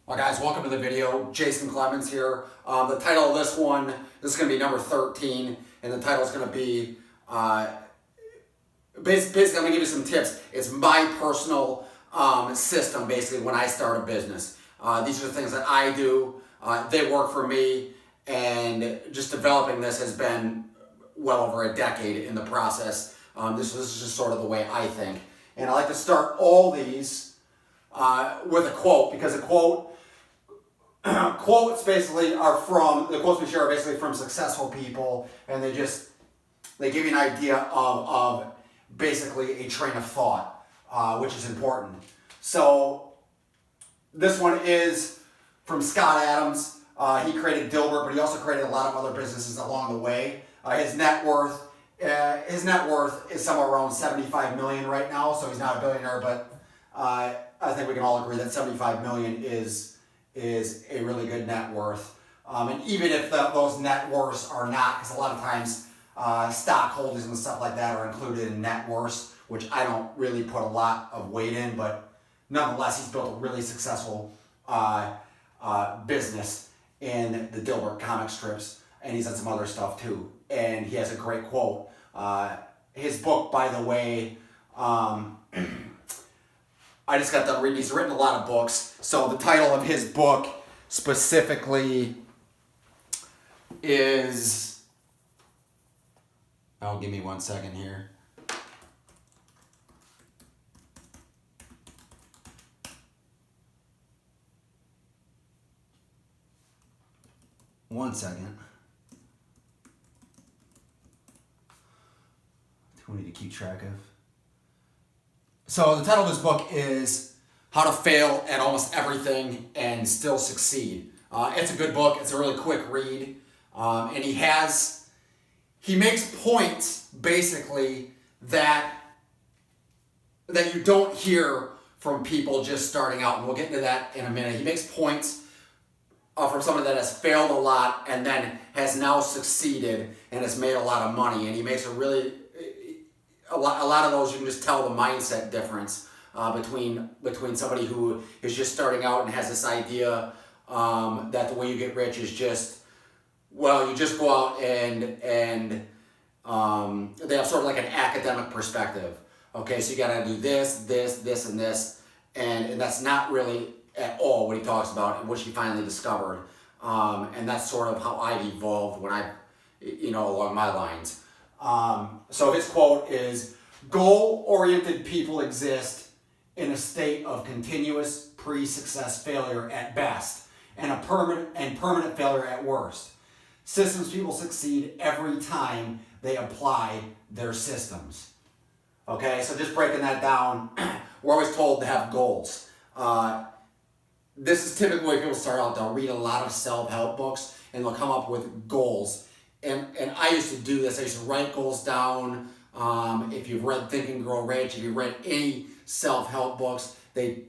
Well, guys, welcome to the video. Jason Clemens here. The title of this one, this is going to be number 13, and the title is going to be, basically I'm going to give you some tips. It's my personal system, basically, when I start a business. These are the things that I do. They work for me, and just developing this has been well over a decade in the process. This is just sort of the way I think. And I like to start all these with a quote, because a quotes basically are from, the quotes we share are basically from successful people, and they give you an idea of basically a train of thought, which is important. So this one is from Scott Adams. He created Dilbert, but he also created a lot of other businesses along the way. His net worth is somewhere around 75 million right now, so he's not a billionaire, but I think we can all agree that 75 million is a really good net worth. And even if those net worths are not, because a lot of times stockholders and stuff like that are included in net worths, which I don't really put a lot of weight in, but nonetheless, he's built a really successful business in the Dilbert comic strips, and he's done some other stuff too. And he has a great quote. His book, by the way, I just got done reading. He's written a lot of books. So the title of his book specifically is... Oh, give me 1 second here. One second. We need to keep track of. So the title of his book is How to Fail at Almost Everything and Still Succeed. It's a good book. It's a really quick read. And he makes points basically that you don't hear from people just starting out. And we'll get into that in a minute. He makes points from someone that has failed a lot and then has now succeeded and has made a lot of money. And he makes a lot of those, you can just tell the mindset difference between somebody who is just starting out and has this idea that the way you get rich is just, well, you just go out and they have sort of like an academic perspective. Okay, so you got to do this, and this, and that's not really at all what he talks about and what he finally discovered. And that's sort of how I've evolved when along my lines. So his quote is, "Goal-oriented people exist in a state of continuous pre-success failure at best and permanent failure at worst. Systems people succeed every time they apply their systems." Okay, so just breaking that down, we're always told to have goals. This is typically the way people start out. They'll read a lot of self-help books and they'll come up with goals. And I used to do this. I used to write goals down. If you've read Think and Grow Rich, if you've read any self-help books, they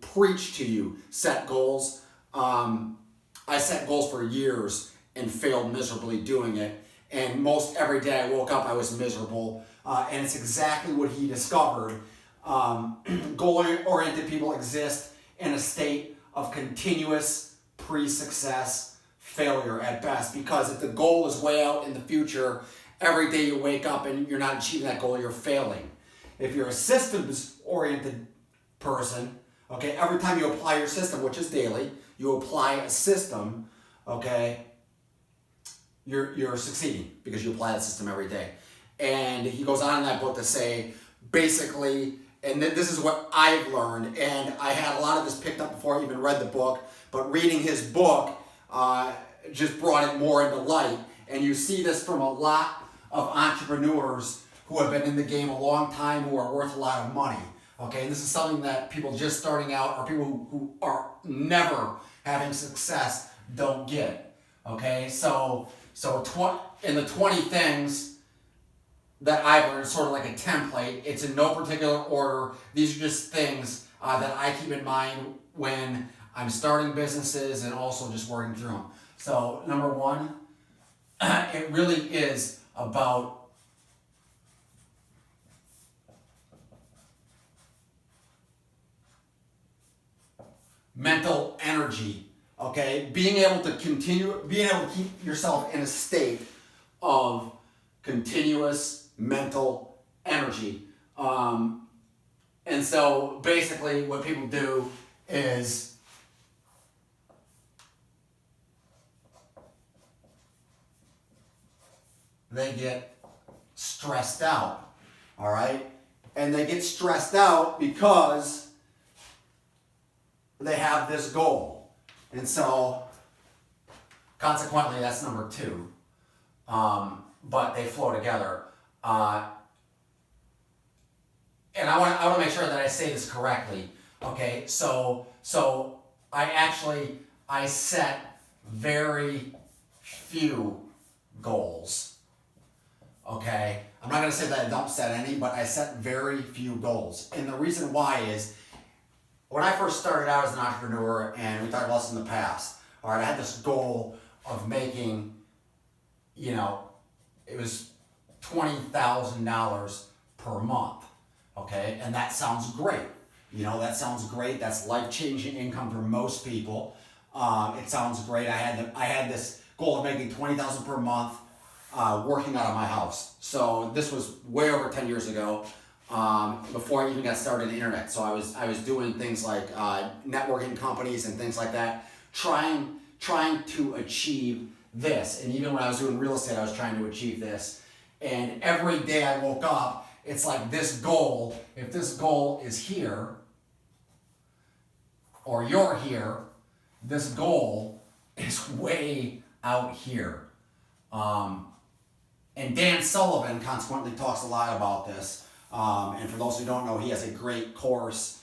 preach to you, set goals. I set goals for years and failed miserably doing it. And most every day I woke up, I was miserable. And it's exactly what he discovered. Goal-oriented people exist in a state of continuous pre-success failure at best, because if the goal is way out in the future, every day you wake up and you're not achieving that goal, you're failing. If you're a systems-oriented person, okay, every time you apply your system, which is daily, you apply a system, okay, you're succeeding because you apply that system every day. And he goes on in that book to say, basically, and this is what I've learned, and I had a lot of this picked up before I even read the book, but reading his book just brought it more into light. And you see this from a lot of entrepreneurs who have been in the game a long time, who are worth a lot of money. Okay, and this is something that people just starting out or people who are never having success don't get. Okay, so in the 20 things that I've learned, sort of like a template, it's in no particular order. These are just things that I keep in mind when I'm starting businesses and also just working through them. So number one, it really is about mental energy. Okay, being able to keep yourself in a state of continuous mental energy. And so basically what people do is they get stressed out, all right? And they get stressed out because they have this goal. And so consequently, that's number 2. But they flow together. And I want to make sure that I say this correctly. Okay, so I set very few goals. Okay, I'm not going to say that I don't set any, but I set very few goals. And the reason why is when I first started out as an entrepreneur, and we talked about this in the past, all right, I had this goal of making, it was $20,000 per month. Okay, and that sounds great. That sounds great. That's life-changing income for most people. It sounds great. I had this goal of making $20,000 per month, working out of my house. So this was way over 10 years ago, before I even got started in the internet. So I was doing things like networking companies and things like that, trying to achieve this. And even when I was doing real estate, I was trying to achieve this. And every day I woke up, it's like this goal, if this goal is here, or you're here, this goal is way out here. And Dan Sullivan consequently talks a lot about this. And for those who don't know, he has a great course.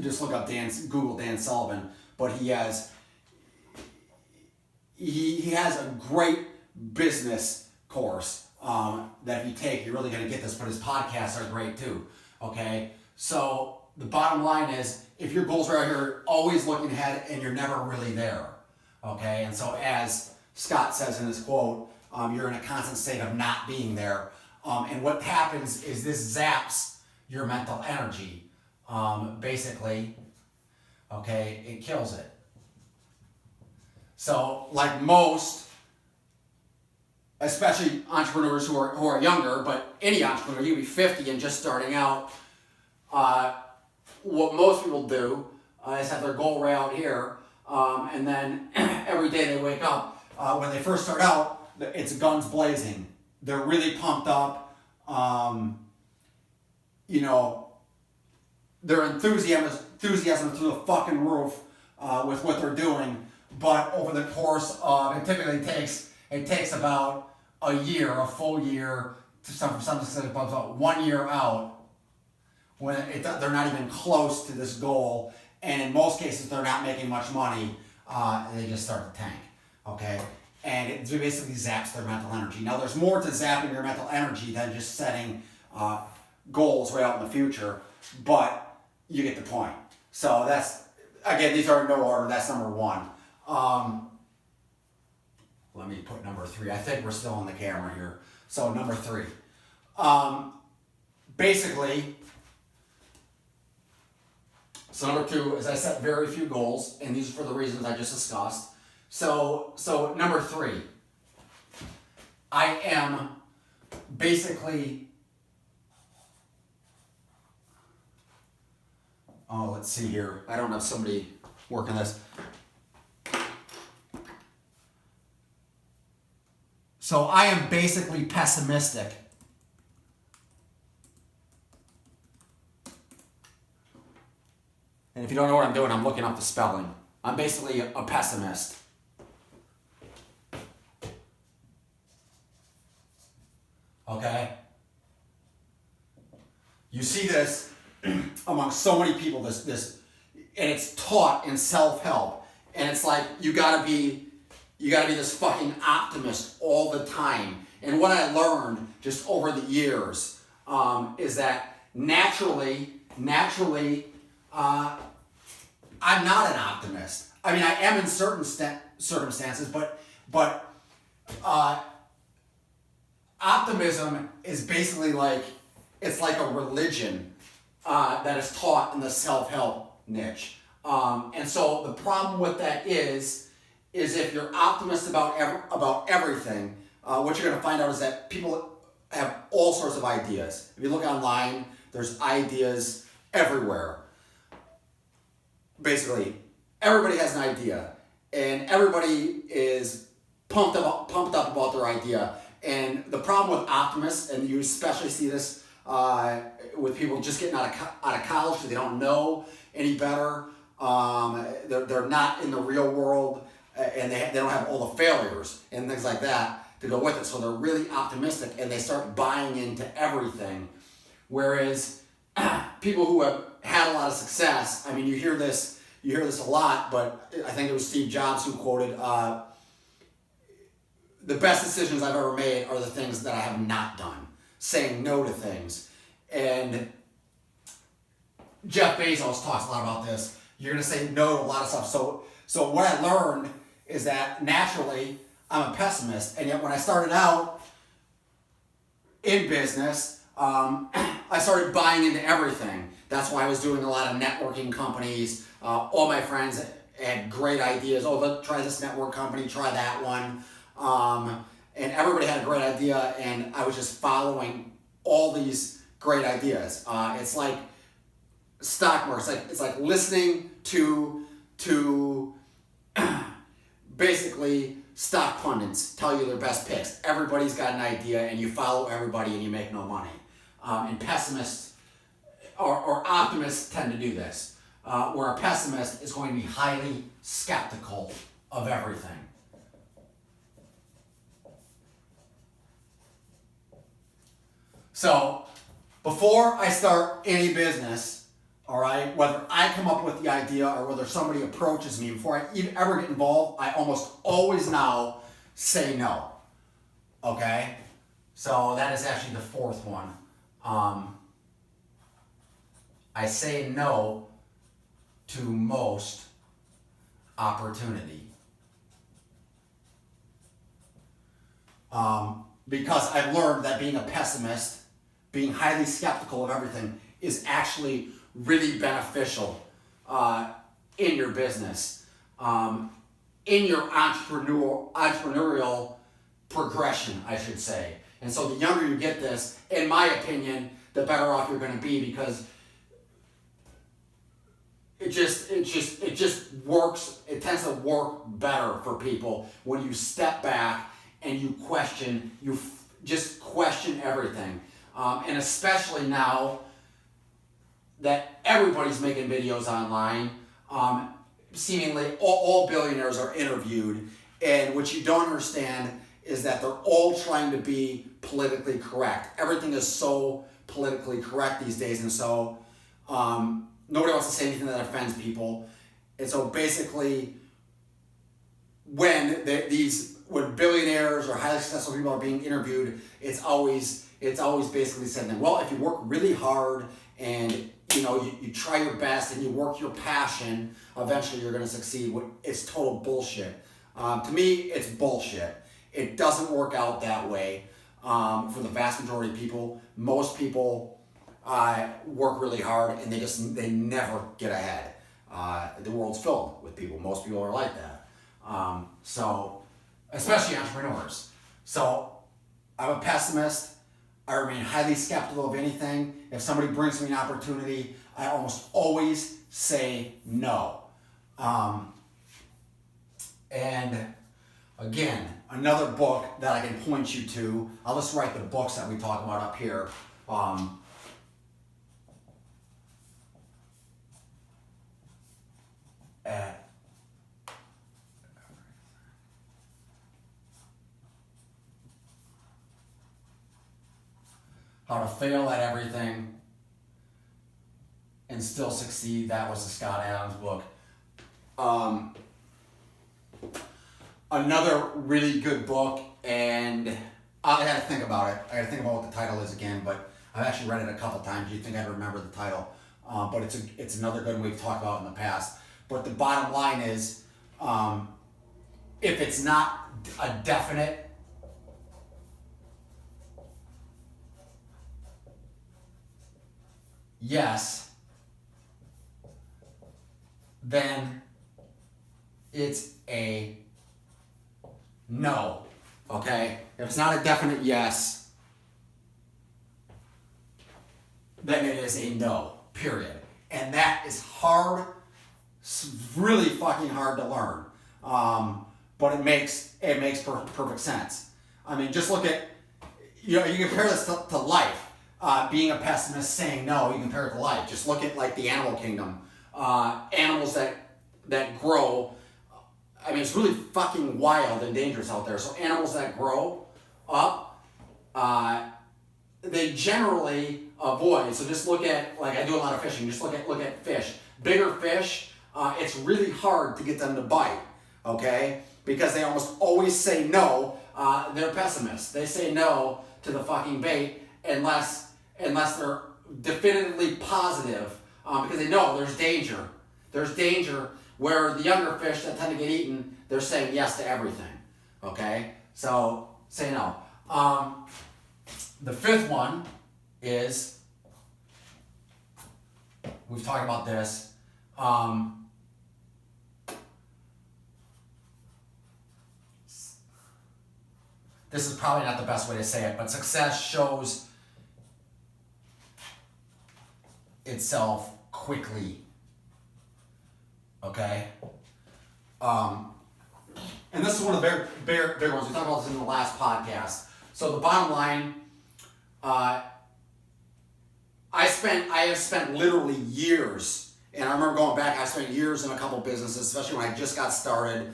Just look up Google Dan Sullivan. But he has a great business course. That if you take, you're really going to get this, but his podcasts are great too. Okay, so the bottom line is, if your goals are out here, always looking ahead, and you're never really there. Okay, and so as Scott says in his quote, you're in a constant state of not being there. And what happens is this zaps your mental energy. Basically, okay, it kills it. So like most, especially entrepreneurs who are younger, but any entrepreneur, you could be 50 and just starting out, what most people do is have their goal right out here, and then every day they wake up, when they first start out, it's guns blazing. They're really pumped up, their enthusiasm through the fucking roof with what they're doing, but over the course of, it typically takes about a year, a full year, to some about 1 year out, when they're not even close to this goal, and in most cases they're not making much money, and they just start to tank. Okay, and it basically zaps their mental energy. Now there's more to zapping your mental energy than just setting goals right out in the future, but you get the point. So that's, again, these are in no order. That's number 1. Let me put number 3. I think we're still on the camera here. So number 3. Basically, so number 2 is I set very few goals, and these are for the reasons I just discussed. So number 3, I am basically, let's see here. I don't have somebody working this. So I am basically pessimistic. And if you don't know what I'm doing, I'm looking up the spelling. I'm basically a pessimist. Okay? You see this among so many people, this, and it's taught in self-help. And it's like, you gotta be this fucking optimist all the time. And what I learned just over the years is that naturally, I'm not an optimist. I mean, I am in certain circumstances, but optimism is basically like, it's like a religion that is taught in the self-help niche. And so the problem with that is if you're optimist about everything, what you're going to find out is that people have all sorts of ideas. If you look online, there's ideas everywhere. Basically, everybody has an idea, and everybody is pumped up about their idea. And the problem with optimists, and you especially see this with people just getting out of college because they don't know any better. They're not in the real world, and they don't have all the failures and things like that to go with it. So they're really optimistic, and they start buying into everything. Whereas people who have had a lot of success, I mean, you hear this a lot, but I think it was Steve Jobs who quoted, the best decisions I've ever made are the things that I have not done, saying no to things. And Jeff Bezos talks a lot about this. You're going to say no to a lot of stuff. So what I learned is that naturally I'm a pessimist, and yet when I started out in business, I started buying into everything. That's why I was doing a lot of networking companies. All my friends had great ideas. Oh, try this network company, try that one. And everybody had a great idea, and I was just following all these great ideas. It's like stock market. It's like listening to basically stock pundits tell you their best picks. Everybody's got an idea, and you follow everybody, and you make no money. And pessimists or optimists tend to do this, where a pessimist is going to be highly skeptical of everything. So, before I start any business, all right, whether I come up with the idea or whether somebody approaches me, before I even ever get involved, I almost always now say no. Okay? So that is actually the fourth one. I say no to most opportunity. Because I've learned that being a pessimist, being highly skeptical of everything, is actually really beneficial in your business, in your entrepreneurial progression, I should say. And so the younger you get this, in my opinion, the better off you're going to be, because it just works. It tends to work better for people when you step back and you just question everything. And especially now that everybody's making videos online, seemingly all billionaires are interviewed, and what you don't understand is that they're all trying to be politically correct. Everything is so politically correct these days, and so nobody wants to say anything that offends people. And so basically, when billionaires or highly successful people are being interviewed, it's always basically saying, well, if you work really hard and you try your best and you work your passion, eventually you're going to succeed. It's total bullshit. To me, it's bullshit. It doesn't work out that way for the vast majority of people. Most people work really hard and they never get ahead. The world's filled with people. Most people are like that. So, especially entrepreneurs. So, I'm a pessimist. I remain highly skeptical of anything. If somebody brings me an opportunity, I almost always say no. And again, another book that I can point you to, I'll just write the books that we talk about up here. How to Fail at Everything and Still Succeed. That was the Scott Adams book. Another really good book, and I had to think about it. I got to think about what the title is again, but I've actually read it a couple times. You'd think I'd remember the title, but it's another good one we've talked about in the past. But the bottom line is, if it's not a definite, yes, then it's a no, okay? If it's not a definite yes, then it is a no, period. And that is hard, really fucking hard to learn. But it makes perfect sense. I mean, just look at, you compare this to life. Being a pessimist, saying no, you compare it to life. Just look at like the animal kingdom. Animals that grow, I mean, it's really fucking wild and dangerous out there. So animals that grow up, they generally avoid. So just look at, like I do a lot of fishing, just look at fish. Bigger fish, it's really hard to get them to bite, okay? Because they almost always say no. They're pessimists. They say no to the fucking bait unless they're definitively positive, because they know there's danger. There's danger where the younger fish that tend to get eaten, they're saying yes to everything, okay? So say no. The fifth one is, we've talked about this, this is probably not the best way to say it, but success shows itself quickly, okay? And this is one of the big ones. We talked about this in the last podcast. So the bottom line, I have spent literally years, and I remember going back, I spent years in a couple businesses, especially when I just got started.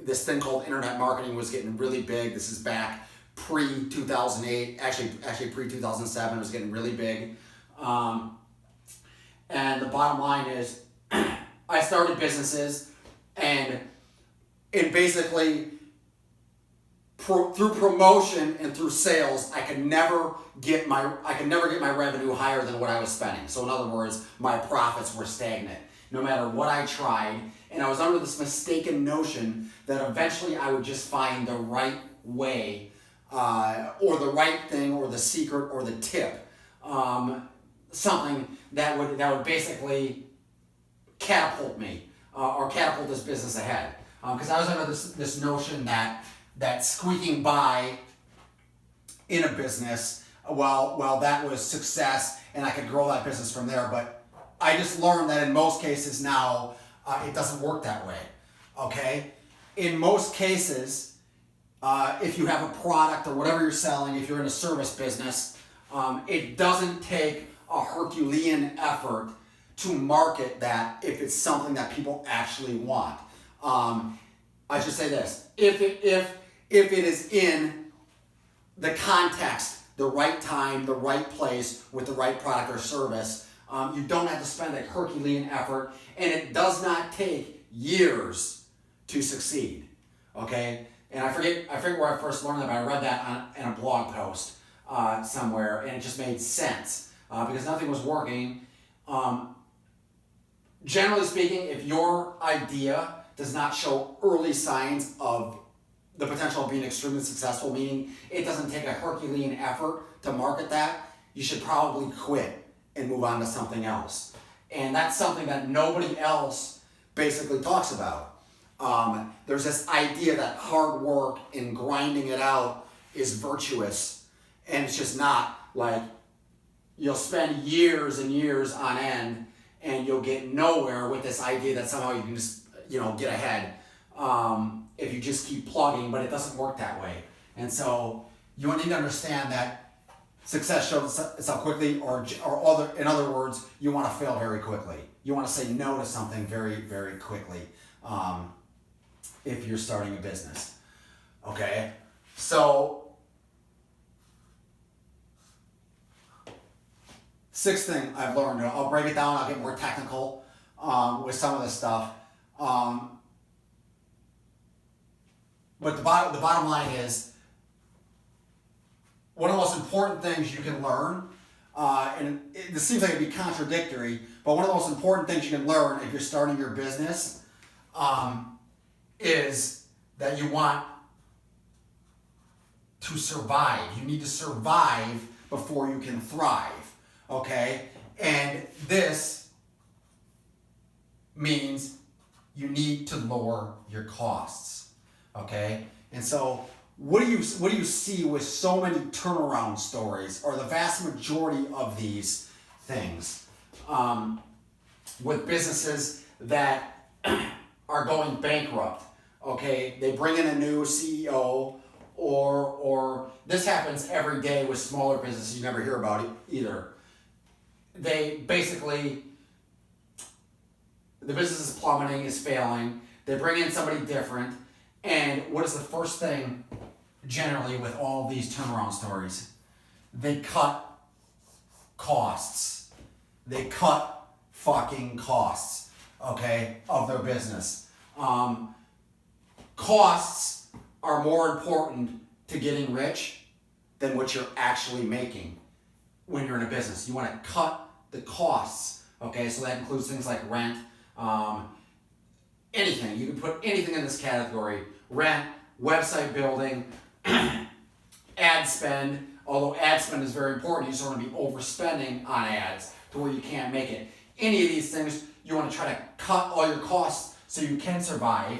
This thing called internet marketing was getting really big. This is back pre-2008, actually pre-2007, it was getting really big. And the bottom line is, I started businesses, and basically through promotion and through sales, I could never get my revenue higher than what I was spending. So in other words, my profits were stagnant, no matter what I tried. And I was under this mistaken notion that eventually I would just find the right way, or the right thing, or the secret, or the tip, something that would basically catapult me, or catapult this business ahead. Because I was under this notion that squeaking by in a business, while that was success, and I could grow that business from there. But I just learned that in most cases now, it doesn't work that way, okay? In most cases, if you have a product or whatever you're selling, if you're in a service business, it doesn't take a Herculean effort to market that if it's something that people actually want. I should say this, if it is in the context, the right time, the right place, with the right product or service, you don't have to spend a Herculean effort, and it does not take years to succeed, okay? And I forget where I first learned that, but I read that in a blog post somewhere, and it just made sense, because nothing was working. Generally speaking, if your idea does not show early signs of the potential of being extremely successful, meaning it doesn't take a Herculean effort to market that, you should probably quit and move on to something else. And that's something that nobody else basically talks about. There's this idea that hard work and grinding it out is virtuous, and it's just not. Like, you'll spend years and years on end, and you'll get nowhere with this idea that somehow you can just, get ahead if you just keep plugging, but it doesn't work that way. And so you need to understand that success shows itself quickly, or in other words, you want to fail very quickly. You want to say no to something very, very quickly if you're starting a business. Okay? So, sixth thing I've learned, I'll break it down, I'll get more technical with some of this stuff. But the bottom line is, one of the most important things you can learn, and this seems like it'd be contradictory, but one of the most important things you can learn if you're starting your business is that you want to survive. You need to survive before you can thrive, okay? And this means you need to lower your costs, okay? And so what do you see with so many turnaround stories, or the vast majority of these things, with businesses that are going bankrupt, okay? They bring in a new CEO, or this happens every day with smaller businesses. You never hear about it either. They basically, the business is plummeting, is failing. They bring in somebody different, and what is the first thing generally with all these turnaround stories? They cut costs. They cut fucking costs, okay, of their business. Costs are more important to getting rich than what you're actually making when you're in a business. You want to cut the costs, okay? So that includes things like rent, anything. You can put anything in this category. Rent, website building, ad spend, although ad spend is very important. You just don't want to be overspending on ads to where you can't make it. Any of these things, you want to try to cut all your costs so you can survive,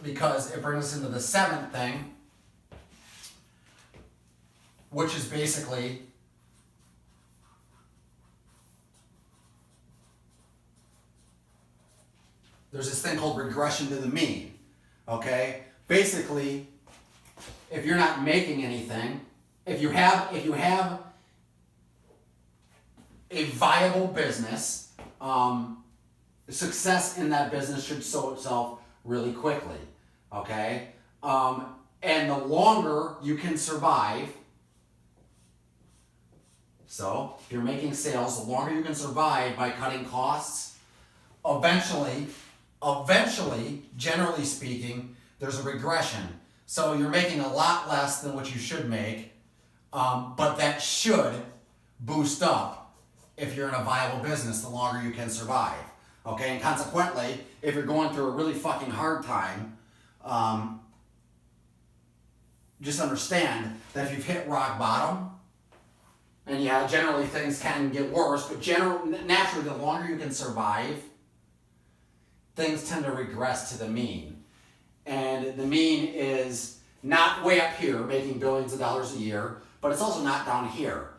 because it brings us into the seventh thing, which is basically there's this thing called regression to the mean, okay? Basically, if you're not making anything, if you have a viable business, success in that business should show itself really quickly, okay? And the longer you can survive, so if you're making sales, the longer you can survive by cutting costs, eventually, generally speaking, there's a regression. So you're making a lot less than what you should make, but that should boost up if you're in a viable business the longer you can survive. Okay, and consequently, if you're going through a really fucking hard time, just understand that if you've hit rock bottom, and yeah, generally things can get worse, but naturally, the longer you can survive, things tend to regress to the mean. And the mean is not way up here, making billions of dollars a year, but it's also not down here.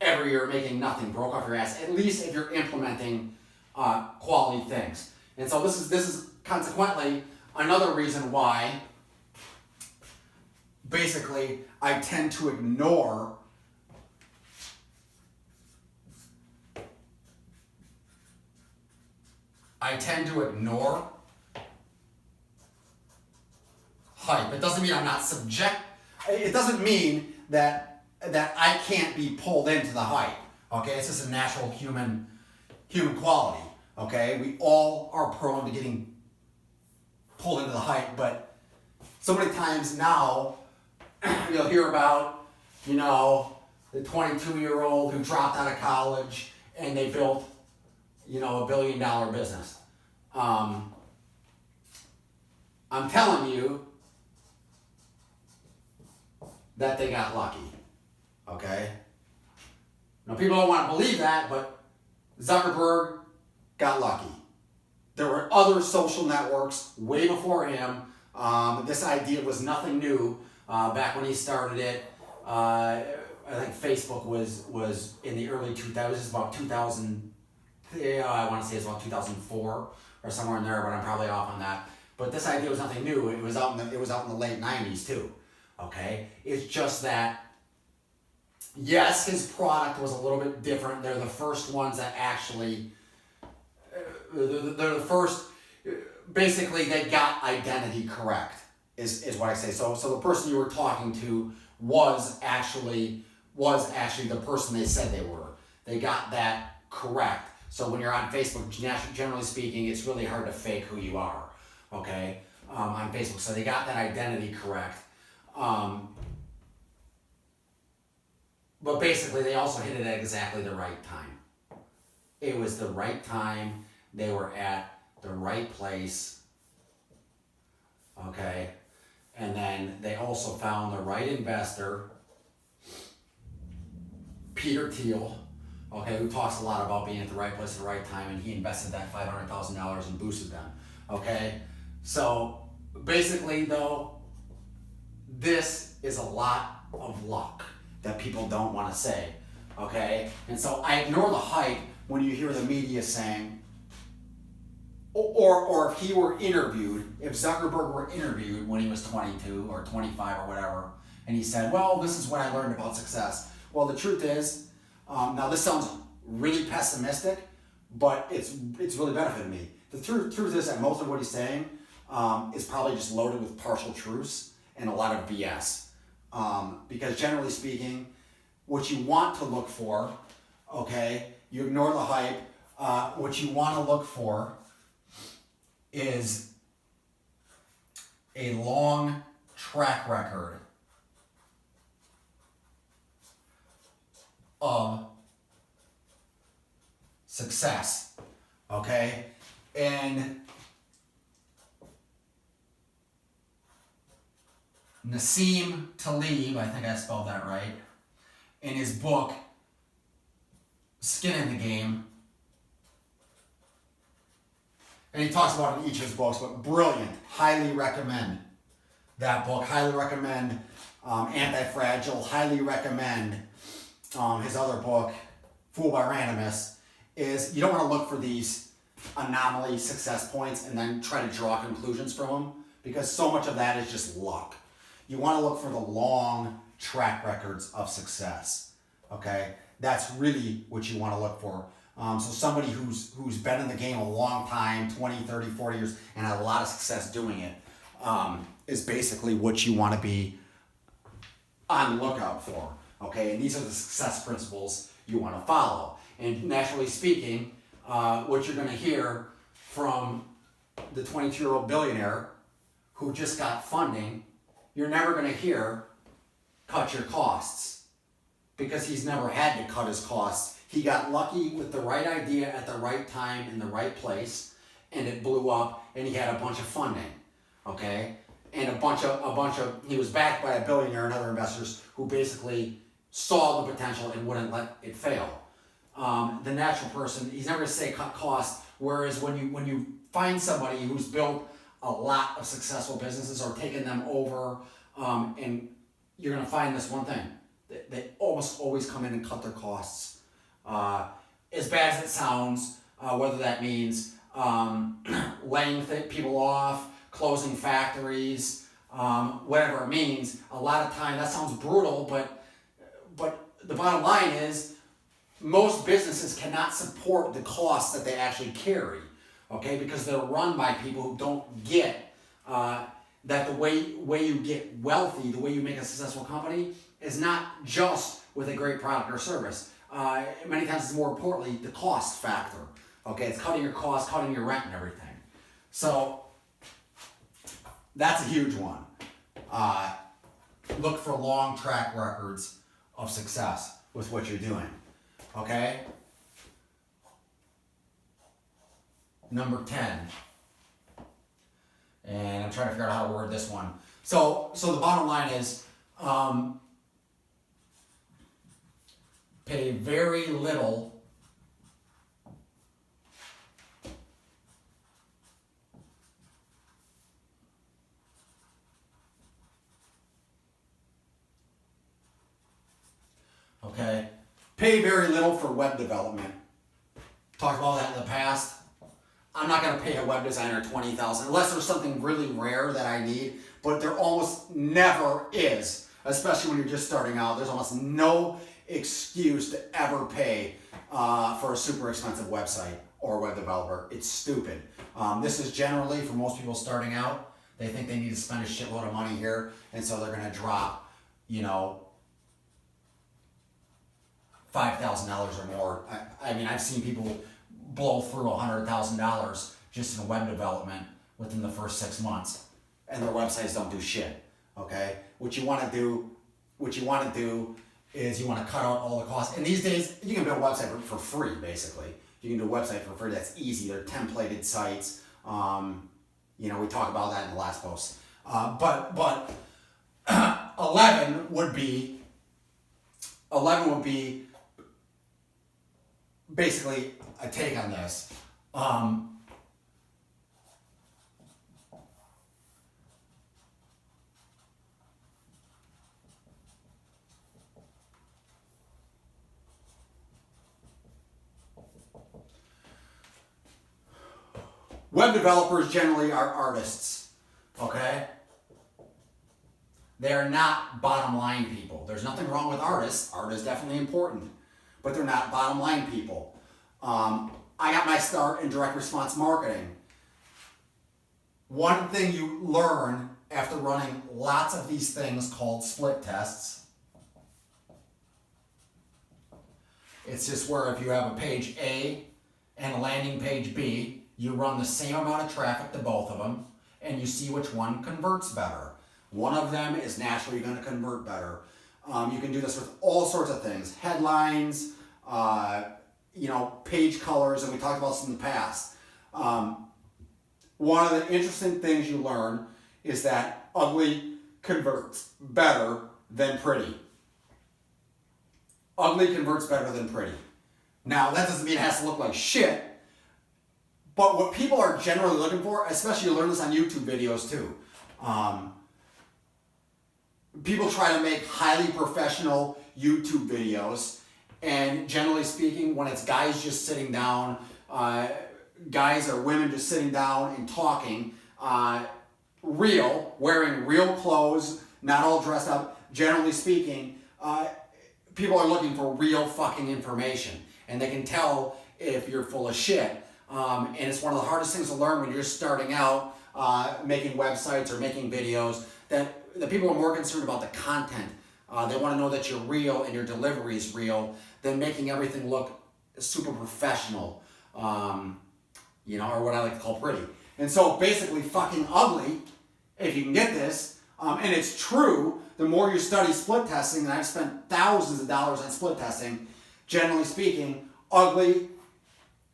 Every year making nothing, broke off your ass, at least if you're implementing quality things. And so this is consequently another reason why basically I tend to ignore hype. It doesn't mean I'm not it doesn't mean that I can't be pulled into the hype. Okay, it's just a natural human quality. Okay, we all are prone to getting pulled into the hype, but so many times now you'll hear about, the 22-year-old who dropped out of college and they built, a $1 billion business. I'm telling you that they got lucky. Okay? Now, people don't want to believe that, but Zuckerberg got lucky. There were other social networks way before him. This idea was nothing new back when he started it. I think Facebook was in the early 2000s, about 2000. I want to say it's about 2004 or somewhere in there, but I'm probably off on that. But this idea was nothing new. It was out in the late 90s too. Okay, it's just that. Yes, his product was a little bit different. They're the first ones that actually. They're the first. Basically, they got identity correct. Is what I say. So the person you were talking to was actually the person they said they were. They got that correct. So when you're on Facebook, generally speaking, it's really hard to fake who you are. Okay, on Facebook. So they got that identity correct. But basically, they also hit it at exactly the right time. It was the right time. They were at the right place. Okay. And then they also found the right investor Peter Thiel, okay, who talks a lot about being at the right place at the right time, and he invested that $500,000 and boosted them, okay? So basically though, this is a lot of luck that people don't want to say, okay? And so I ignore the hype when you hear the media saying, or if he were interviewed, if Zuckerberg were interviewed when he was 22 or 25 or whatever, and he said, well, this is what I learned about success. Well, the truth is, now this sounds really pessimistic, but it's really benefited me. The truth is that most of what he's saying is probably just loaded with partial truths and a lot of BS. Because generally speaking, what you want to look for, okay, you ignore the hype, what you want to look for is a long track record of success, okay? And Nassim Taleb, I think I spelled that right, in his book, Skin in the Game, and he talks about it in each of his books, but brilliant, highly recommend that book, highly recommend Anti-Fragile, highly recommend his other book, Fooled by Randomness, is you don't want to look for these anomaly success points and then try to draw conclusions from them, because so much of that is just luck. You want to look for the long track records of success, okay? That's really what you want to look for. So somebody who's been in the game a long time, 20, 30, 40 years, and had a lot of success doing it, is basically what you want to be on the lookout for, okay? And these are the success principles you want to follow. And naturally speaking, what you're going to hear from the 22-year-old billionaire who just got funding, you're never going to hear, cut your costs, because he's never had to cut his costs. He got lucky with the right idea at the right time in the right place, and it blew up, and he had a bunch of funding, okay? And a bunch of, he was backed by a billionaire and other investors who basically saw the potential and wouldn't let it fail. The natural person, he's never going to say cut costs, whereas when you find somebody who's built a lot of successful businesses or taken them over, and you're going to find this one thing. They almost always come in and cut their costs. As bad as it sounds, whether that means laying people off, closing factories, whatever it means, a lot of time, that sounds brutal, but the bottom line is most businesses cannot support the costs that they actually carry, okay? Because they're run by people who don't get that the way you get wealthy, the way you make a successful company is not just with a great product or service. Many times it's more importantly the cost factor, okay? It's cutting your costs, cutting your rent and everything. So that's a huge one. Look for long track records of success with what you're doing, okay? Number 10. And I'm trying to figure out how to word this one. So the bottom line is, pay very little okay? Pay very little for web development. Talked about that in the past. I'm not going to pay a web designer $20,000 unless there's something really rare that I need, but there almost never is, especially when you're just starting out. There's almost no excuse to ever pay for a super expensive website or web developer. It's stupid. This is generally, for most people starting out, they think they need to spend a shitload of money here, and so they're going to drop, $5,000 or more. I mean, I've seen people blow through $100,000 just in web development within the first 6 months, and their websites don't do shit. Okay, what you want to do is you want to cut out all the costs. And these days, you can build a website for free. Basically, you can do a website for free. That's easy. They're templated sites. We talked about that in the last post. But 11 would be basically a take on this. Web developers generally are artists, okay? They're not bottom line people. There's nothing wrong with artists. Art is definitely important, but they're not bottom line people. I got my start in direct response marketing. One thing you learn after running lots of these things called split tests, it's just where if you have a page A and a landing page B, you run the same amount of traffic to both of them, and you see which one converts better. One of them is naturally going to convert better. You can do this with all sorts of things. Headlines, page colors, and we talked about this in the past. One of the interesting things you learn is that ugly converts better than pretty. Ugly converts better than pretty. Now, that doesn't mean it has to look like shit, but what people are generally looking for, especially you learn this on YouTube videos too, people try to make highly professional YouTube videos, and generally speaking, when it's guys just sitting down, guys or women just sitting down and talking, real, wearing real clothes, not all dressed up, generally speaking, people are looking for real fucking information, and they can tell if you're full of shit. And it's one of the hardest things to learn when you're starting out making websites or making videos, that the people are more concerned about the content. They want to know that you're real and your delivery is real than making everything look super professional, or what I like to call pretty. And so basically fucking ugly, if you can get this, and it's true, the more you study split testing, and I've spent thousands of dollars on split testing, generally speaking, ugly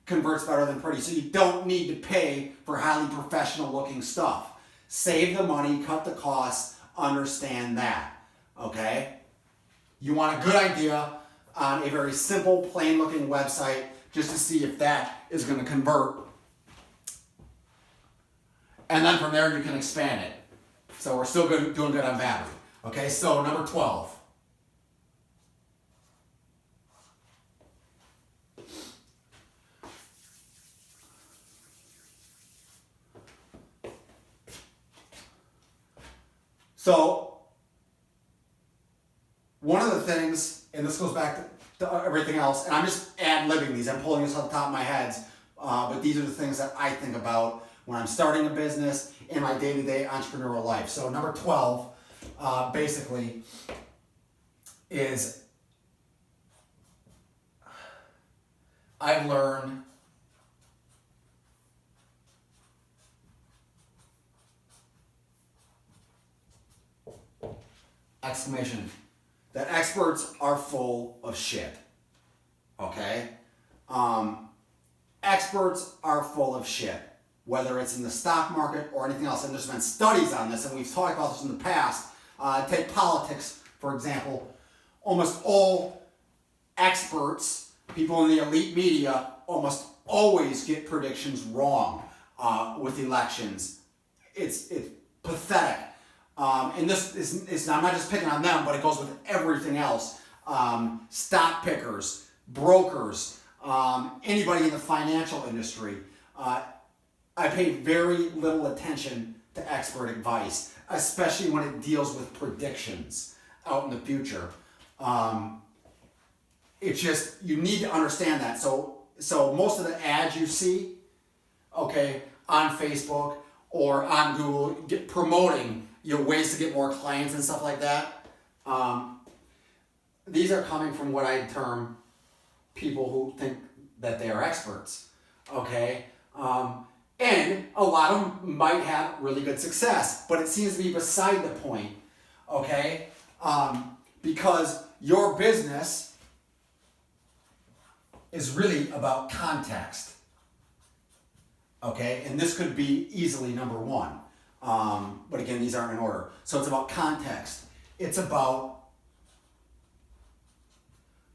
converts better than pretty. So you don't need to pay for highly professional looking stuff. Save the money, cut the costs, understand that, okay? You want a good idea on a very simple, plain looking website just to see if that is going to convert. And then from there you can expand it. So we're still doing good on battery. Okay, so number 12. So, one of the things, and this goes back to everything else, and I'm just ad-libbing these, I'm pulling this off the top of my head, but these are the things that I think about when I'm starting a business in my day-to-day entrepreneurial life. So number 12, basically, is I've learned exclamation, that experts are full of shit, okay? Experts are full of shit, whether it's in the stock market or anything else, and there's been studies on this, and we've talked about this in the past. Take politics, for example. Almost all experts, people in the elite media, almost always get predictions wrong with elections. It's pathetic. And this is, I'm not just picking on them, but it goes with everything else. Stock pickers, brokers, anybody in the financial industry. I pay very little attention to expert advice, especially when it deals with predictions out in the future. It's just, you need to understand that. So most of the ads you see, okay, on Facebook or on Google, promoting ways to get more clients and stuff like that. These are coming from what I term people who think that they are experts, okay? And a lot of them might have really good success, but it seems to be beside the point, okay? Because your business is really about context, okay? And this could be easily number one. But again, these aren't in order. So it's about context. It's about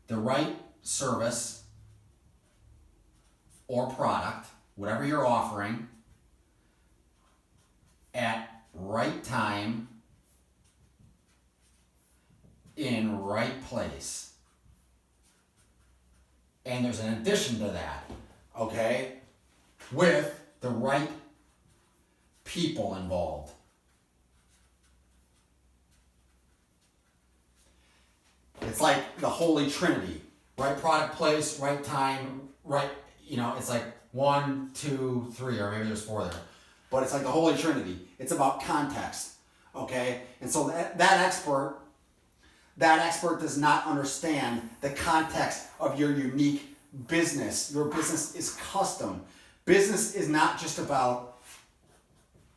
the right service or product, whatever you're offering, at right time, in right place. And there's an addition to that, okay, with the right people involved. It's like the Holy Trinity. Right product, place, right time, right, it's like 1, 2, 3, or maybe there's 4 there. But it's like the Holy Trinity. It's about context, okay? And so that expert does not understand the context of your unique business. Your business is custom. Business is not just about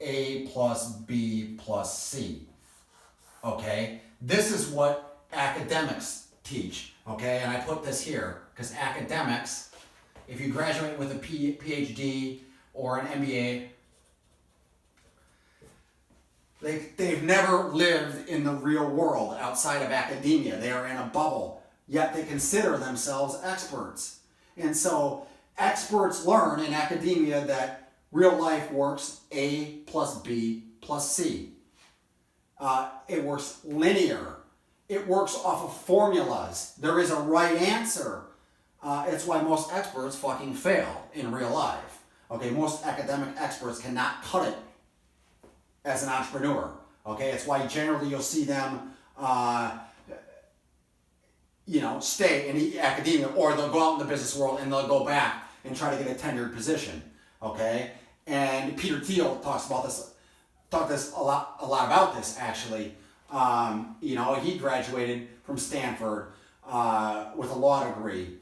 A plus B plus C, okay? This is what academics teach, okay? And I put this here because academics, if you graduate with a PhD or an MBA, they've never lived in the real world outside of academia. They are in a bubble, yet they consider themselves experts. And so experts learn in academia that real life works A plus B plus C. It works linear. It works off of formulas. There is a right answer. It's why most experts fucking fail in real life. Okay, most academic experts cannot cut it as an entrepreneur. Okay, it's why generally you'll see them, stay in the academia, or they'll go out in the business world and they'll go back and try to get a tenured position. Okay, and Peter Thiel talked a lot about this actually. He graduated from Stanford with a law degree.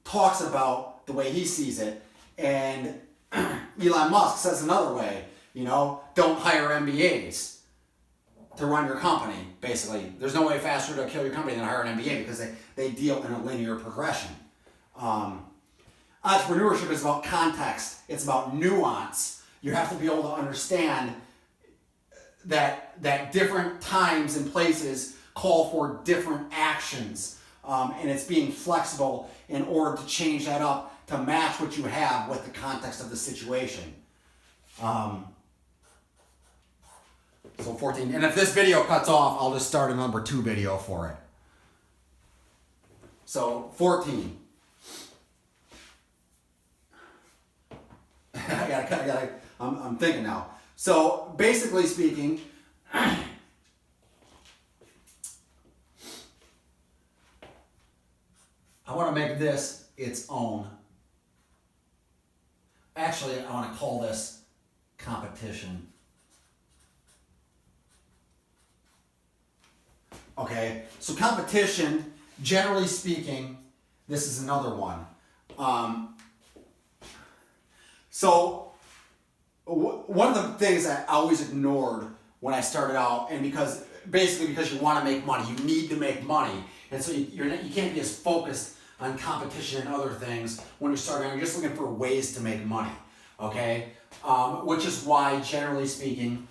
Talks about the way he sees it, and Elon Musk says another way. Don't hire MBAs to run your company. Basically, there's no way faster to kill your company than hire an MBA because they deal in a linear progression. Entrepreneurship is about context. It's about nuance. You have to be able to understand that different times and places call for different actions, and it's being flexible in order to change that up to match what you have with the context of the situation. So 14, and if this video cuts off, I'll just start a number 2 video for it. So 14. I'm thinking now. So basically speaking, I want to make this its own. Actually, I want to call this competition. Okay, so competition, generally speaking, this is another one. One of the things I always ignored when I started out, and because you want to make money, you need to make money, and so you can't be as focused on competition and other things when you're starting out. You're just looking for ways to make money, okay? Which is why, generally speaking,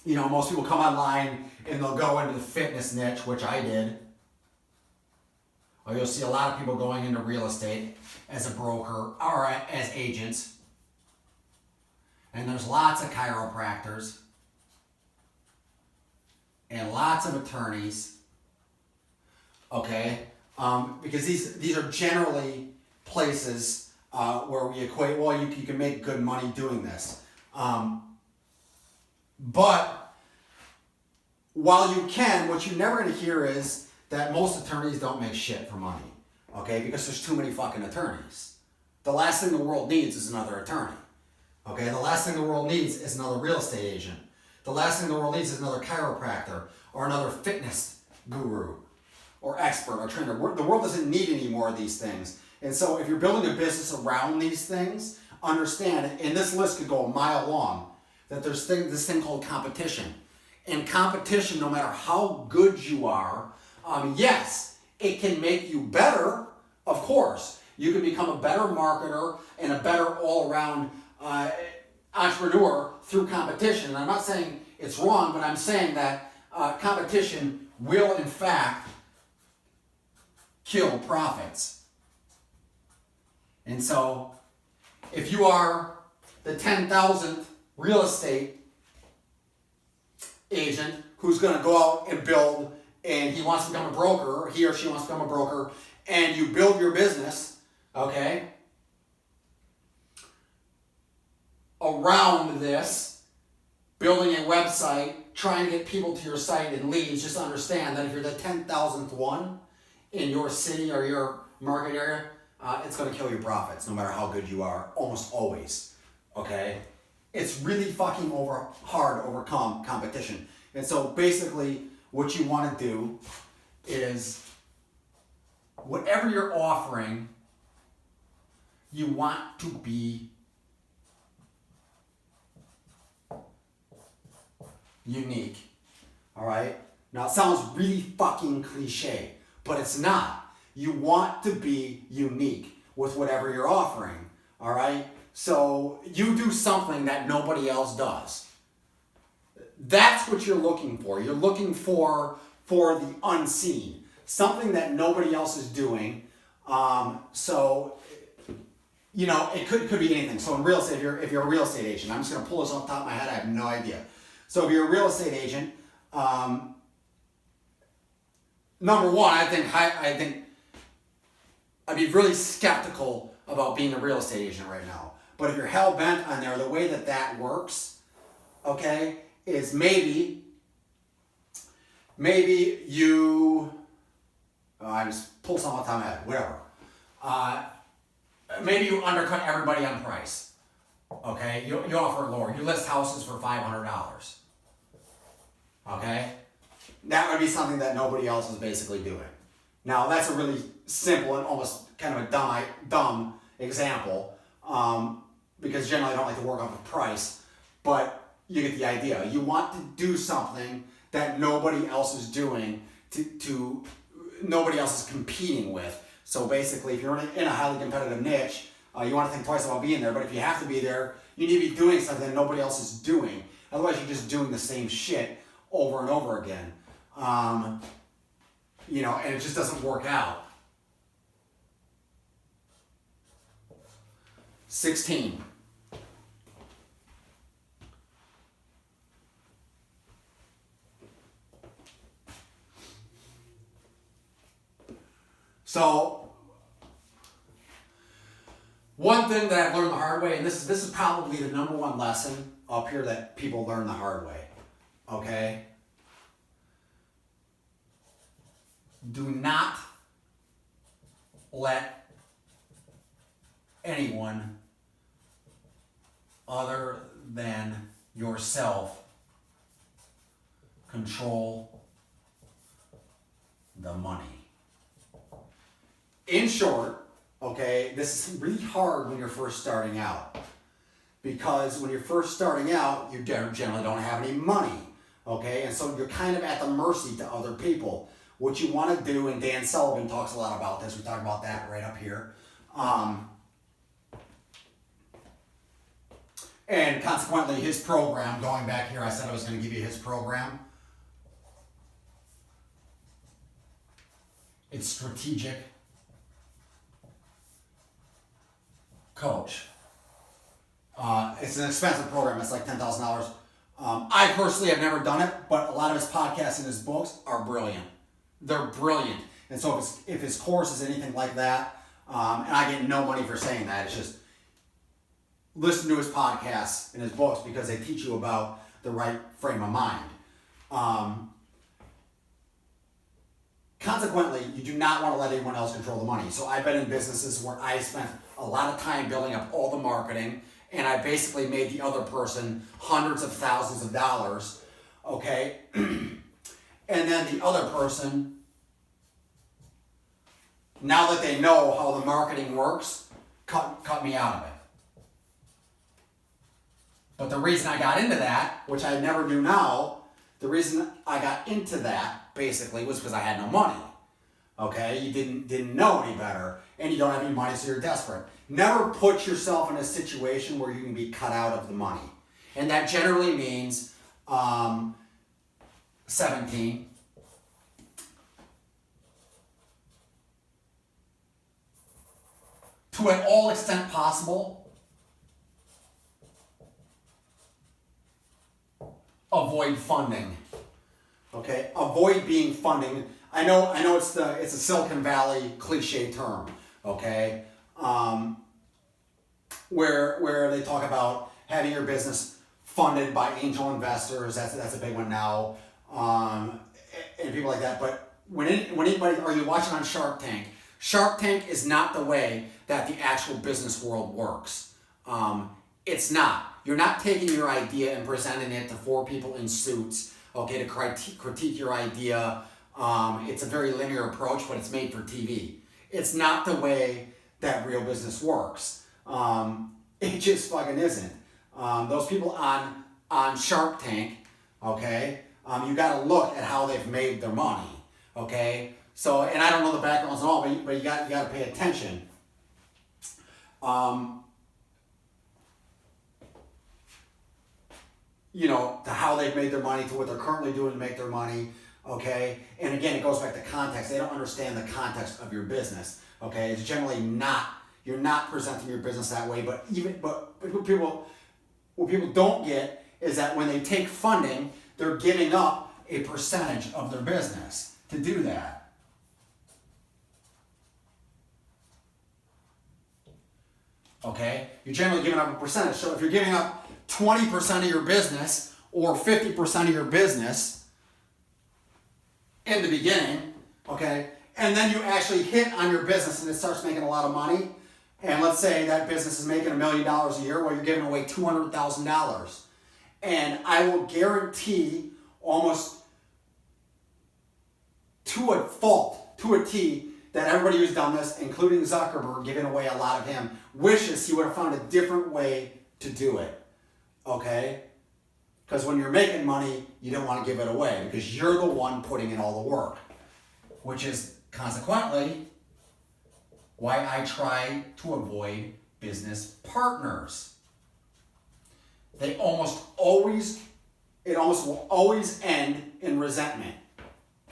most people come online and they'll go into the fitness niche, which I did. Or you'll see a lot of people going into real estate as a broker or as agents. And there's lots of chiropractors and lots of attorneys, okay? Because these are generally places where we equate, well, you can make good money doing this. But while you can, what you're never going to hear is that most attorneys don't make shit for money, okay? Because there's too many fucking attorneys. The last thing the world needs is another attorney, okay? The last thing the world needs is another real estate agent. The last thing the world needs is another chiropractor or another fitness guru or expert or trainer. The world doesn't need any more of these things. And so if you're building a business around these things, understand, and this list could go a mile long, that there's this thing called competition. And competition, no matter how good you are, yes, it can make you better, of course. You can become a better marketer and a better all-around entrepreneur through competition. And I'm not saying it's wrong, but I'm saying that competition will, in fact, kill profits. And so if you are the 10,000th real estate agent who's going to go out and build, and he wants to become a broker, or he or she wants to become a broker, and you build your business, okay, around this, building a website, trying to get people to your site and leads, just understand that if you're the 10,000th one in your city or your market area, it's going to kill your profits no matter how good you are, almost always, okay? It's really fucking hard to overcome competition. And so basically what you want to do is whatever you're offering, you want to be unique. All right? Now it sounds really fucking cliche, but it's not. You want to be unique with whatever you're offering. All right? So you do something that nobody else does. That's what you're looking for. You're looking for the unseen, something that nobody else is doing. So you know, it could be anything. So in real estate, if you're a real estate agent, I'm just going to pull this off the top of my head. I have no idea. So if you're a real estate agent, number one, I think I'd be really skeptical about being a real estate agent right now. But if you're hell bent on there, the way that works, okay, is maybe you. I just pull something off the top of my head. Whatever. Maybe you undercut everybody on price. Okay, you offer it lower. You list houses for $500. Okay, that would be something that nobody else is basically doing. Now that's a really simple and almost kind of a dumb example, because generally I don't like to work off of price, but you get the idea. You want to do something that nobody else is doing, to nobody else is competing with. So basically, if you're in a highly competitive niche, you want to think twice about being there. But if you have to be there, you need to be doing something that nobody else is doing. Otherwise, you're just doing the same shit over and over again. You know, and it just doesn't work out. 16. So, one thing that I've learned the hard way, and this is probably the number one lesson up here that people learn the hard way, okay? Do not let anyone other than yourself control the money. In short, okay, this is really hard when you're first starting out, because when you're first starting out, you generally don't have any money, okay, and so you're kind of at the mercy to other people. What you want to do, and Dan Sullivan talks a lot about this, we talk about that right up here, and consequently his program, going back here, I said I was going to give you his program. It's strategic coach. It's an expensive program. It's like $10,000. I personally have never done it, but a lot of his podcasts and his books are brilliant. They're brilliant. And so if his course is anything like that, and I get no money for saying that, it's just listen to his podcasts and his books because they teach you about the right frame of mind. Consequently, you do not want to let anyone else control the money. So I've been in businesses where I spent a lot of time building up all the marketing, and I basically made the other person hundreds of thousands of dollars, okay? And then the other person, now that they know how the marketing works, cut me out of it. But the reason I got into that, which I never do now, the reason I got into that basically was because I had no money. Okay, you didn't know any better, and you don't have any money, so you're desperate. Never put yourself in a situation where you can be cut out of the money, and that generally means 17. to at all extent possible, avoid funding. Okay, avoid being funding. I know it's a Silicon Valley cliche term. Okay, where they talk about having your business funded by angel investors. That's a big one now, and people like that. But when anybody, are you watching on Shark Tank? Shark Tank is not the way that the actual business world works. It's not. You're not taking your idea and presenting it to 4 people in suits, okay, to critique your idea. It's a very linear approach, but it's made for TV. It's not the way that real business works. It just fucking isn't. Those people on Shark Tank, okay, you got to look at how they've made their money, okay. So, and I don't know the backgrounds and all, but you got to pay attention. You know, to how they've made their money, to what they're currently doing to make their money, okay? And again, it goes back to context. They don't understand the context of your business, okay? It's generally not, you're not presenting your business that way, but what people don't get is that when they take funding, they're giving up a percentage of their business to do that. Okay? You're generally giving up a percentage. So if you're giving up 20% of your business or 50% of your business in the beginning, okay, and then you actually hit on your business and it starts making a lot of money, and let's say that business is making $1 million a year, well, you're giving away $200,000. And I will guarantee almost to a fault, to a T, that everybody who's done this, including Zuckerberg, giving away a lot of him, wishes he would have found a different way to do it. Okay? Because when you're making money, you don't want to give it away because you're the one putting in all the work. Which is consequently why I try to avoid business partners. It almost will always end in resentment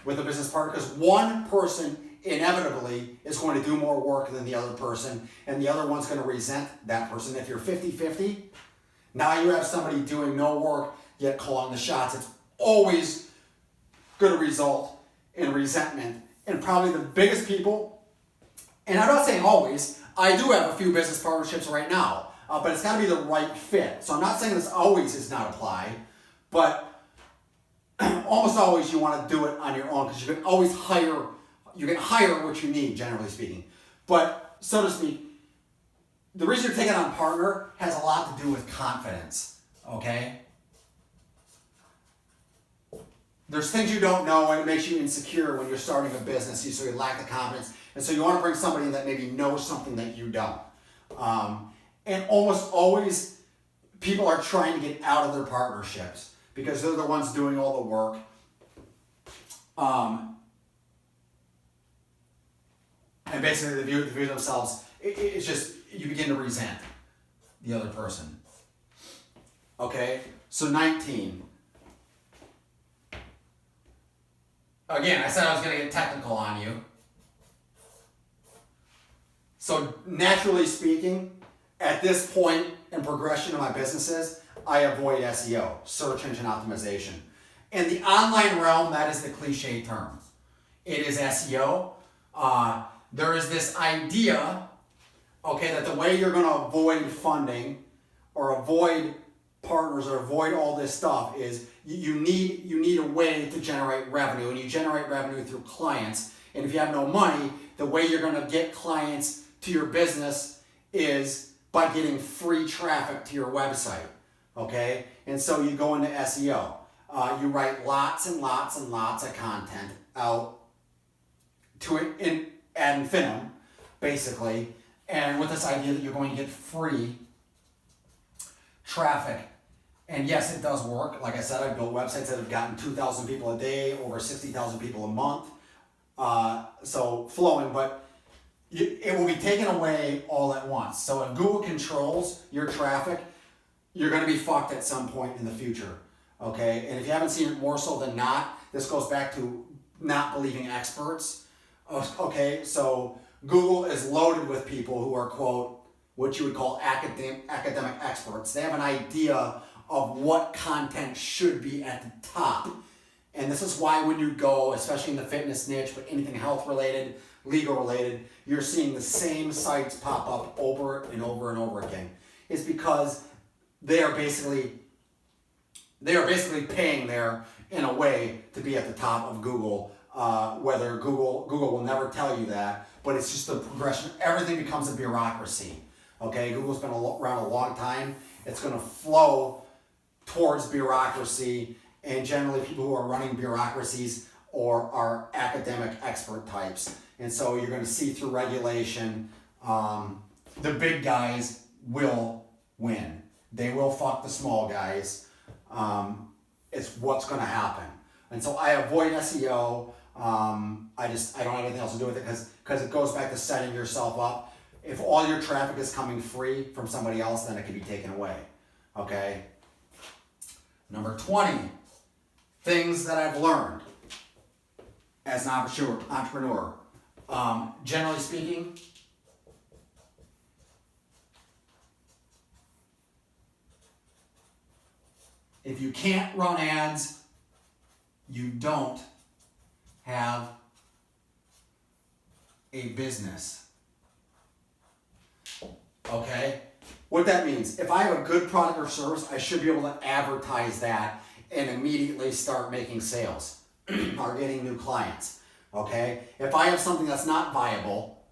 with a business partner because one person inevitably is going to do more work than the other person, and the other one's going to resent that person. If you're 50-50, now you have somebody doing no work yet calling the shots. It's always going to result in resentment. And probably the biggest people, and I'm not saying always, I do have a few business partnerships right now, but it's got to be the right fit. So I'm not saying this always does not apply, but almost always you want to do it on your own because you can always hire what you need, generally speaking. But, so to speak, the reason you're taking on a partner has a lot to do with confidence, okay? There's things you don't know and it makes you insecure when you're starting a business, so you lack the confidence. And so you want to bring somebody in that maybe knows something that you don't. And almost always, people are trying to get out of their partnerships because they're the ones doing all the work. And basically they view themselves, it's just, you begin to resent the other person. Okay, so 19. Again, I said I was going to get technical on you. So naturally speaking, at this point in progression of my businesses, I avoid SEO, search engine optimization. In the online realm, that is the cliche term. It is SEO. There is this idea, okay, that the way you're going to avoid funding or avoid partners or avoid all this stuff is you need a way to generate revenue, and you generate revenue through clients. And if you have no money, the way you're going to get clients to your business is by getting free traffic to your website, okay? And so you go into SEO. You write lots and lots and lots of content out to it ad infinitum, basically, and with this idea that you're going to get free traffic. And yes, it does work. Like I said, I've built websites that have gotten 2,000 people a day, over 60,000 people a month. So flowing, but it will be taken away all at once. So if Google controls your traffic, you're going to be fucked at some point in the future. Okay? And if you haven't seen it, more so than not, this goes back to not believing experts. Okay, so Google is loaded with people who are, quote, what you would call academic experts. They have an idea of what content should be at the top. And this is why when you go, especially in the fitness niche, but anything health related, legal related, you're seeing the same sites pop up over and over and over again. It's because they are basically paying there in a way to be at the top of Google. Whether Google will never tell you that, but it's just the progression. Everything becomes a bureaucracy. Okay, Google's been around a long time. It's going to flow towards bureaucracy, and generally people who are running bureaucracies or are academic expert types. And so you're going to see through regulation, the big guys will win. They will fuck the small guys. It's what's going to happen. And so I avoid SEO. I don't have anything else to do with it because it goes back to setting yourself up. If all your traffic is coming free from somebody else, then it can be taken away. Okay? Number 20, things that I've learned as an entrepreneur. Generally speaking, if you can't run ads, you don't have a business. Okay? What that means, if I have a good product or service, I should be able to advertise that and immediately start making sales or getting new clients. Okay? If I have something that's not viable,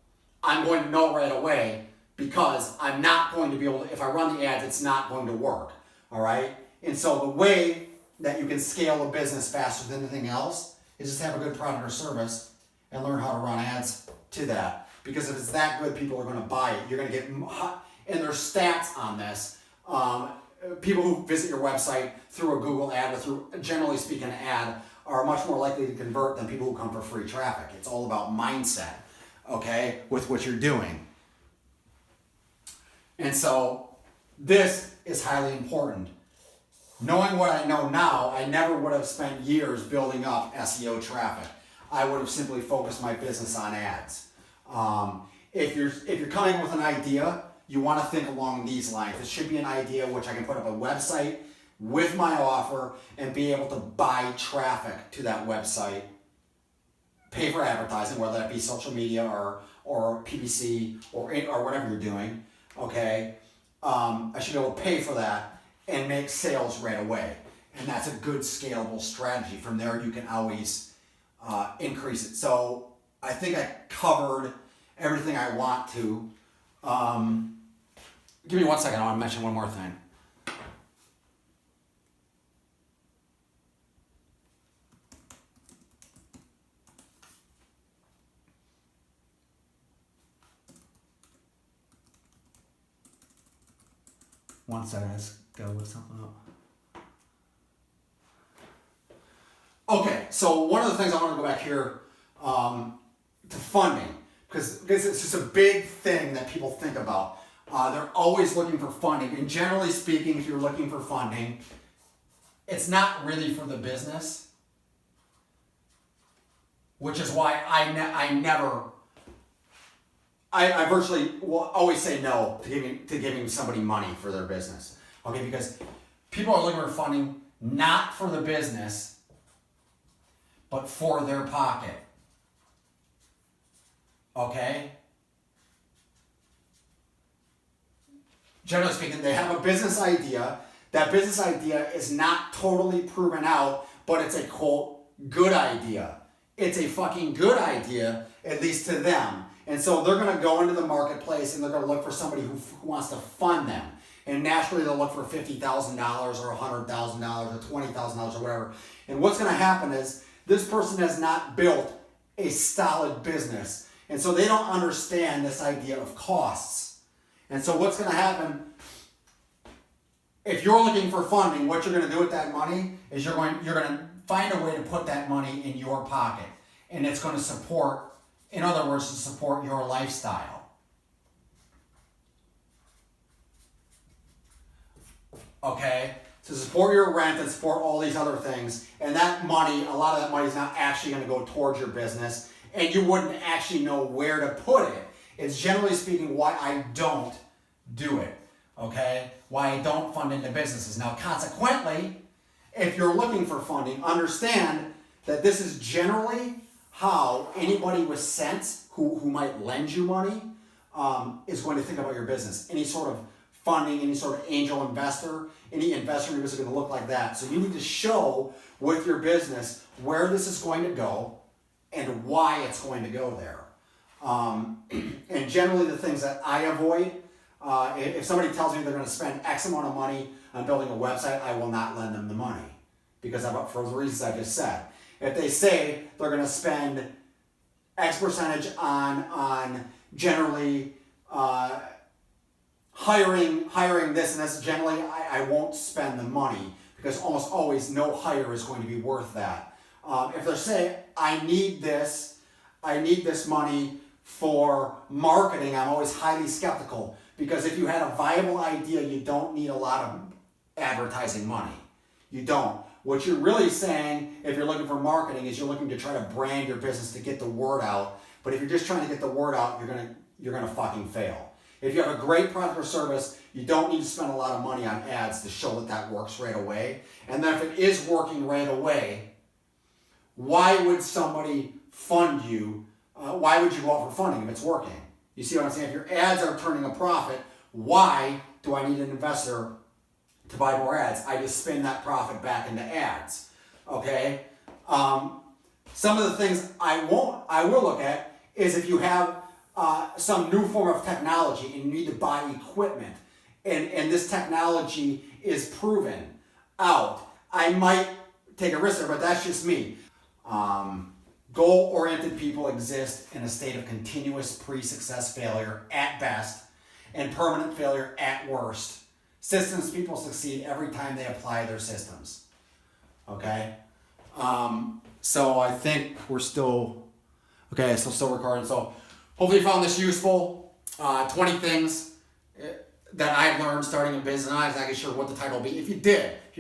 I'm going to know right away because I'm not going to be able to, if I run the ads, it's not going to work. All right? And so the way that you can scale a business faster than anything else is just have a good product or service and learn how to run ads to that. Because if it's that good, people are going to buy it. You're going to get, and there's stats on this. People who visit your website through a Google ad or through, generally speaking, an ad are much more likely to convert than people who come for free traffic. It's all about mindset, okay, with what you're doing. And so this is highly important. Knowing what I know now, I never would have spent years building up SEO traffic. I would have simply focused my business on ads. If you're coming with an idea, you want to think along these lines. It should be an idea which I can put up a website with my offer and be able to buy traffic to that website, pay for advertising, whether that be social media or PPC or whatever you're doing. Okay, I should be able to pay for that and make sales right away. And that's a good scalable strategy. From there, you can always increase it. So I think I covered everything I want to. Give me 1 second. I want to mention one more thing. One second. Let's go look something up. Okay, so one of the things I want to go back here to funding, because it's just a big thing that people think about. They're always looking for funding, and generally speaking, if you're looking for funding, it's not really for the business, which is why I virtually will always say no to giving somebody money for their business. Okay, because people are looking for funding not for the business, but for their pocket. Okay? Generally speaking, they have a business idea. That business idea is not totally proven out, but it's a, quote, good idea. It's a fucking good idea, at least to them. And so they're going to go into the marketplace and they're going to look for somebody who wants to fund them. And naturally, they'll look for $50,000 or $100,000 or $20,000 or whatever. And what's going to happen is this person has not built a solid business. And so they don't understand this idea of costs. And so what's going to happen, if you're looking for funding, what you're going to do with that money is you're going to find a way to put that money in your pocket. And it's going to support, in other words, to support your lifestyle. Okay? To support your rent and support all these other things. And that money, a lot of that money is not actually going to go towards your business. and you wouldn't actually know where to put it. It's generally speaking why I don't do it, okay? Why I don't fund into businesses. Now, consequently, if you're looking for funding, understand that this is generally how anybody with sense who might lend you money is going to think about your business. Any sort of funding, any sort of angel investor, any investor in your business is going to look like that. So you need to show with your business where this is going to go and why it's going to go there. And generally the things that I avoid, if somebody tells me they're going to spend X amount of money on building a website, I will not lend them the money because for the reasons I just said. If they say they're going to spend X percentage on generally hiring this and this, generally I won't spend the money because almost always no hire is going to be worth that. If they're saying I need this money for marketing, I'm always highly skeptical because if you had a viable idea, you don't need a lot of advertising money. You don't. What you're really saying, if you're looking for marketing, is you're looking to try to brand your business to get the word out. But if you're just trying to get the word out, you're gonna fucking fail. If you have a great product or service, you don't need to spend a lot of money on ads to show that works right away. And then if it is working right away, why would somebody fund you? Why would you go out for funding if it's working? You see what I'm saying? If your ads are turning a profit, why do I need an investor to buy more ads? I just spin that profit back into ads. Okay? Some of the things I will look at is if you have some new form of technology and you need to buy equipment and this technology is proven out, I might take a risk there, but that's just me. Goal-oriented people exist in a state of continuous pre-success failure at best and permanent failure at worst. Systems people succeed every time they apply their systems. Okay? So I think we're still recording. So hopefully you found this useful. 20 things that I've learned starting a business. I'm not exactly sure what the title will be. If you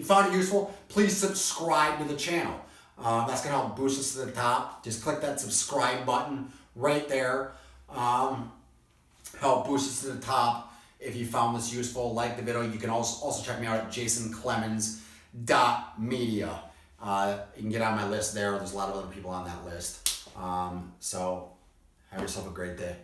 found it useful, please subscribe to the channel. That's going to help boost us to the top. Just click that subscribe button right there. Help boost us to the top. If you found this useful, like the video. You can also check me out at jasonclemens.media. You can get on my list there. There's a lot of other people on that list. So have yourself a great day.